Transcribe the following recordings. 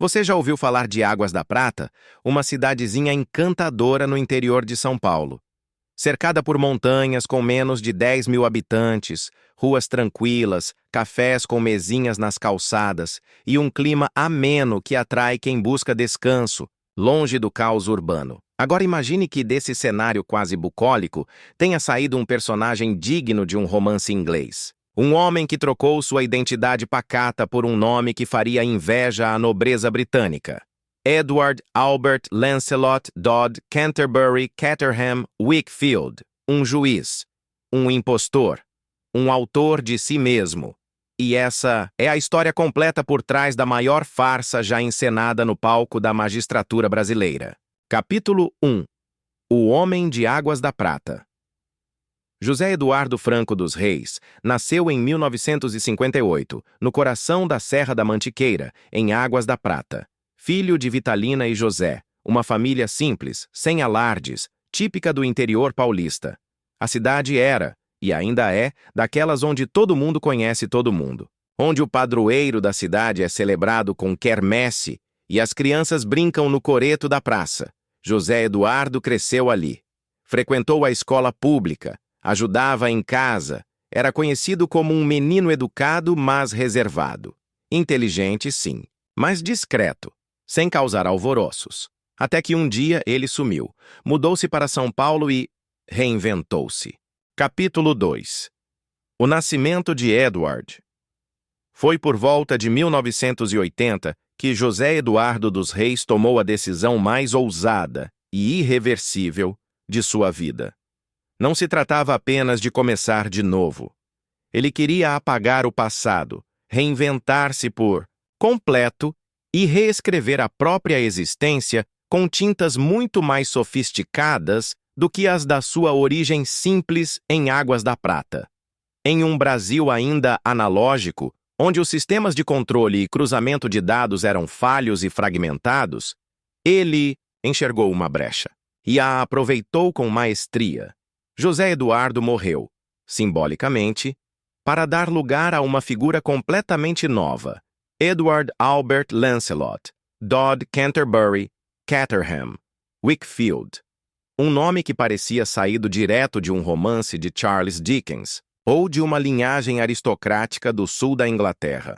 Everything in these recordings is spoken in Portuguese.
Você já ouviu falar de Águas da Prata? Uma cidadezinha encantadora no interior de São Paulo. Cercada por montanhas com menos de 10 mil habitantes, ruas tranquilas, cafés com mesinhas nas calçadas e um clima ameno que atrai quem busca descanso, longe do caos urbano. Agora imagine que desse cenário quase bucólico tenha saído um personagem digno de um romance inglês. Um homem que trocou sua identidade pacata por um nome que faria inveja à nobreza britânica. Edward Albert Lancelot Dodd Canterbury Caterham Wakefield, um juiz, um impostor, um autor de si mesmo. E essa é a história completa por trás da maior farsa já encenada no palco da magistratura brasileira. Capítulo 1. O Homem de Águas da Prata. José Eduardo Franco dos Reis nasceu em 1958, no coração da Serra da Mantiqueira, em Águas da Prata. Filho de Vitalina e José, uma família simples, sem alardes, típica do interior paulista. A cidade era, e ainda é, daquelas onde todo mundo conhece todo mundo. Onde o padroeiro da cidade é celebrado com quermesse e as crianças brincam no coreto da praça. José Eduardo cresceu ali. Frequentou a escola pública, ajudava em casa, era conhecido como um menino educado, mas reservado. Inteligente, sim, mas discreto, sem causar alvoroços. Até que um dia ele sumiu, mudou-se para São Paulo e reinventou-se. Capítulo 2. O nascimento de Edward. Foi por volta de 1980 que José Eduardo dos Reis tomou a decisão mais ousada e irreversível de sua vida. Não se tratava apenas de começar de novo. Ele queria apagar o passado, reinventar-se por completo e reescrever a própria existência com tintas muito mais sofisticadas do que as da sua origem simples em Águas da Prata. Em um Brasil ainda analógico, onde os sistemas de controle e cruzamento de dados eram falhos e fragmentados, ele enxergou uma brecha e a aproveitou com maestria. José Eduardo morreu, simbolicamente, para dar lugar a uma figura completamente nova, Edward Albert Lancelot Dodd Canterbury Caterham Wakefield. Um nome que parecia saído direto de um romance de Charles Dickens ou de uma linhagem aristocrática do sul da Inglaterra.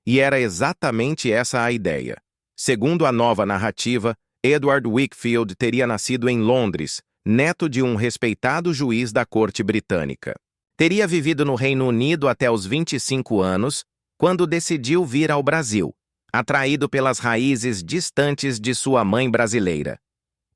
E era exatamente essa a ideia. Segundo a nova narrativa, Edward Wakefield teria nascido em Londres, neto de um respeitado juiz da corte britânica. Teria vivido no Reino Unido até os 25 anos, quando decidiu vir ao Brasil, atraído pelas raízes distantes de sua mãe brasileira.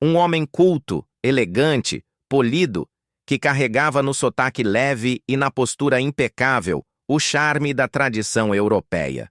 Um homem culto, elegante, polido, que carregava no sotaque leve e na postura impecável o charme da tradição europeia.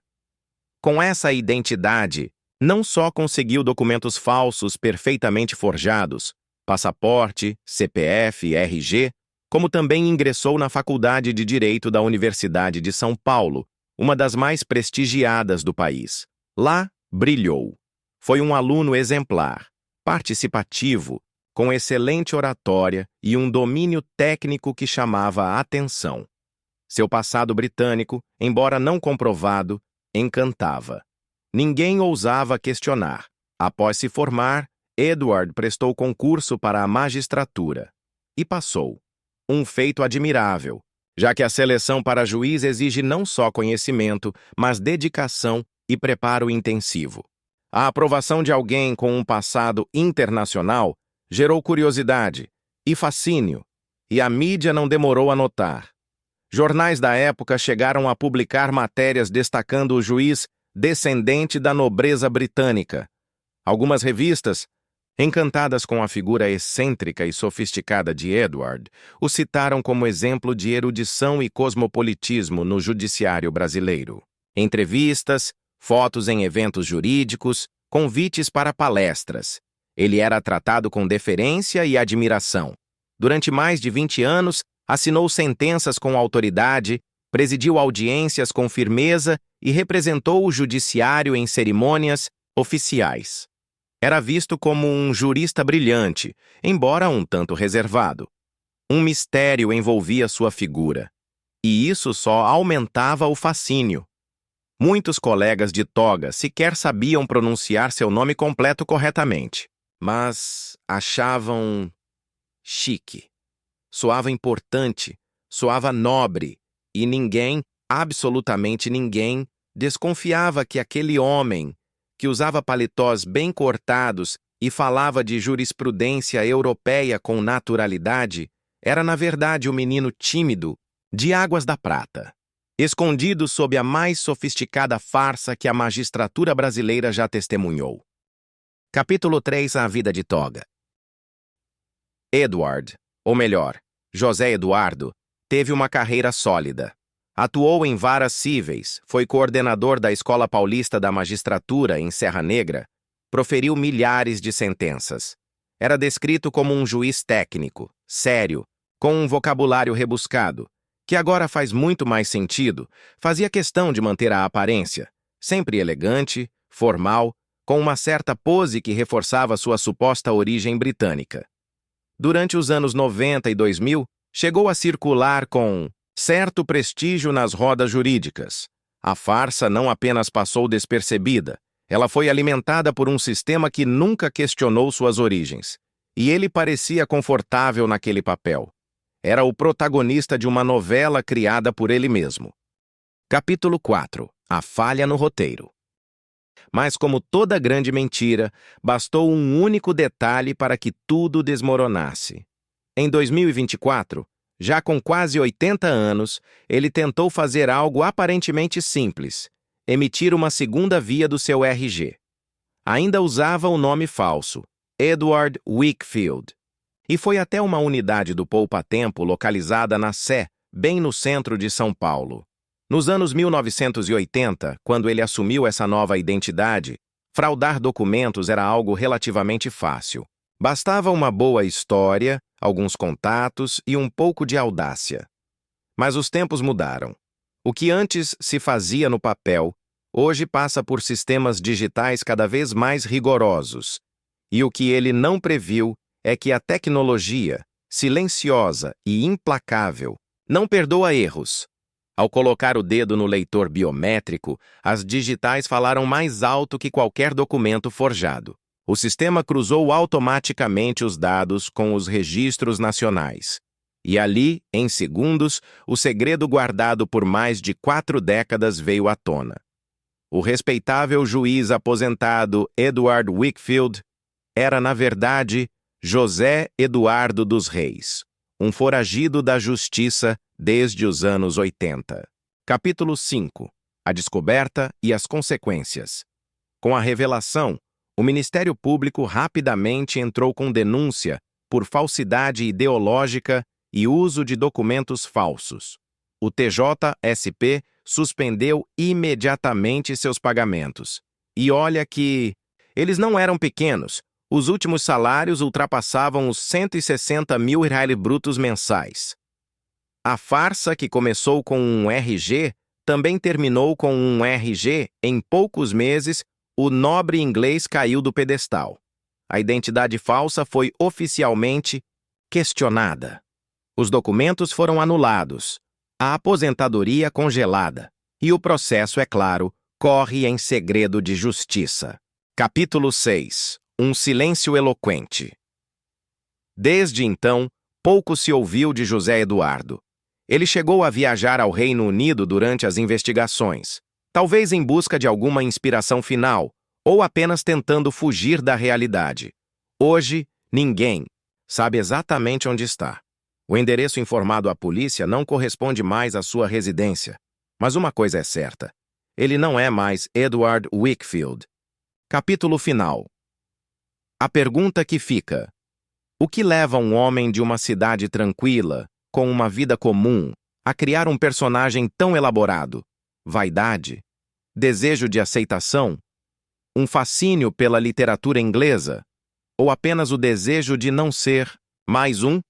Com essa identidade, não só conseguiu documentos falsos perfeitamente forjados, passaporte, CPF e RG, como também ingressou na Faculdade de Direito da Universidade de São Paulo, uma das mais prestigiadas do país. Lá, brilhou. Foi um aluno exemplar, participativo, com excelente oratória e um domínio técnico que chamava a atenção. Seu passado britânico, embora não comprovado, encantava. Ninguém ousava questionar. Após se formar, Edward prestou concurso para a magistratura e passou. Um feito admirável, já que a seleção para juiz exige não só conhecimento, mas dedicação e preparo intensivo. A aprovação de alguém com um passado internacional gerou curiosidade e fascínio, e a mídia não demorou a notar. Jornais da época chegaram a publicar matérias destacando o juiz descendente da nobreza britânica. Algumas revistas, encantadas com a figura excêntrica e sofisticada de Edward, o citaram como exemplo de erudição e cosmopolitismo no judiciário brasileiro. Entrevistas, fotos em eventos jurídicos, convites para palestras. Ele era tratado com deferência e admiração. Durante mais de 20 anos, assinou sentenças com autoridade, presidiu audiências com firmeza e representou o judiciário em cerimônias oficiais. Era visto como um jurista brilhante, embora um tanto reservado. Um mistério envolvia sua figura, e isso só aumentava o fascínio. Muitos colegas de toga sequer sabiam pronunciar seu nome completo corretamente, mas achavam chique. Soava importante, soava nobre, e ninguém, absolutamente ninguém, desconfiava que aquele homem, que usava paletós bem cortados e falava de jurisprudência europeia com naturalidade, era na verdade o menino tímido de Águas da Prata, escondido sob a mais sofisticada farsa que a magistratura brasileira já testemunhou. Capítulo 3. A vida de toga. Edward, ou melhor, José Eduardo, teve uma carreira sólida. Atuou em varas cíveis, foi coordenador da Escola Paulista da Magistratura em Serra Negra, proferiu milhares de sentenças. Era descrito como um juiz técnico, sério, com um vocabulário rebuscado, que agora faz muito mais sentido, fazia questão de manter a aparência, sempre elegante, formal, com uma certa pose que reforçava sua suposta origem britânica. Durante os anos 90 e 2000, chegou a circular com certo prestígio nas rodas jurídicas. A farsa não apenas passou despercebida, ela foi alimentada por um sistema que nunca questionou suas origens. E ele parecia confortável naquele papel. Era o protagonista de uma novela criada por ele mesmo. Capítulo 4. A falha no roteiro. Mas como toda grande mentira, bastou um único detalhe para que tudo desmoronasse. Em 2024, já com quase 80 anos, ele tentou fazer algo aparentemente simples: emitir uma segunda via do seu RG. Ainda usava o nome falso, Edward Wakefield. E foi até uma unidade do poupa-tempo localizada na Sé, bem no centro de São Paulo. Nos anos 1980, quando ele assumiu essa nova identidade, fraudar documentos era algo relativamente fácil. Bastava uma boa história, alguns contatos e um pouco de audácia. Mas os tempos mudaram. O que antes se fazia no papel, hoje passa por sistemas digitais cada vez mais rigorosos. E o que ele não previu é que a tecnologia, silenciosa e implacável, não perdoa erros. Ao colocar o dedo no leitor biométrico, as digitais falaram mais alto que qualquer documento forjado. O sistema cruzou automaticamente os dados com os registros nacionais. E ali, em segundos, o segredo guardado por mais de 4 décadas veio à tona. O respeitável juiz aposentado Edward Wakefield era, na verdade, José Eduardo dos Reis, um foragido da justiça desde os anos 80. Capítulo 5. A descoberta e as consequências. Com a revelação, o Ministério Público rapidamente entrou com denúncia por falsidade ideológica e uso de documentos falsos. O TJSP suspendeu imediatamente seus pagamentos. E olha que eles não eram pequenos. Os últimos salários ultrapassavam os 160 mil reais brutos mensais. A farsa, que começou com um RG, também terminou com um RG. Em poucos meses, o nobre inglês caiu do pedestal. A identidade falsa foi oficialmente questionada. Os documentos foram anulados, a aposentadoria congelada, e o processo, é claro, corre em segredo de justiça. Capítulo 6. Um silêncio eloquente. Desde então, pouco se ouviu de José Eduardo. Ele chegou a viajar ao Reino Unido durante as investigações, talvez em busca de alguma inspiração final, ou apenas tentando fugir da realidade. Hoje, ninguém sabe exatamente onde está. O endereço informado à polícia não corresponde mais à sua residência. Mas uma coisa é certa: ele não é mais Edward Wakefield. Capítulo final. A pergunta que fica: o que leva um homem de uma cidade tranquila, com uma vida comum, a criar um personagem tão elaborado? Vaidade? Desejo de aceitação? Um fascínio pela literatura inglesa? Ou apenas o desejo de não ser mais um?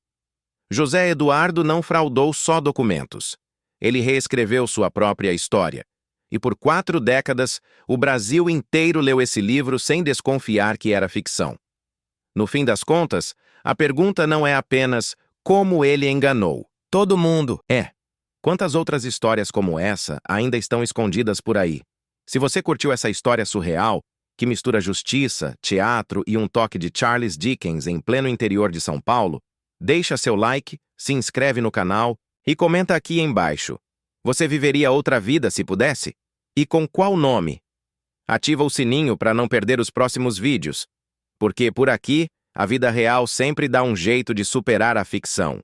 José Eduardo não fraudou só documentos. Ele reescreveu sua própria história. E por 4 décadas, o Brasil inteiro leu esse livro sem desconfiar que era ficção. No fim das contas, a pergunta não é apenas como ele enganou. Todo mundo é. Quantas outras histórias como essa ainda estão escondidas por aí? Se você curtiu essa história surreal, que mistura justiça, teatro e um toque de Charles Dickens em pleno interior de São Paulo, deixa seu like, se inscreve no canal e comenta aqui embaixo. Você viveria outra vida se pudesse? E com qual nome? Ativa o sininho para não perder os próximos vídeos, porque por aqui, a vida real sempre dá um jeito de superar a ficção.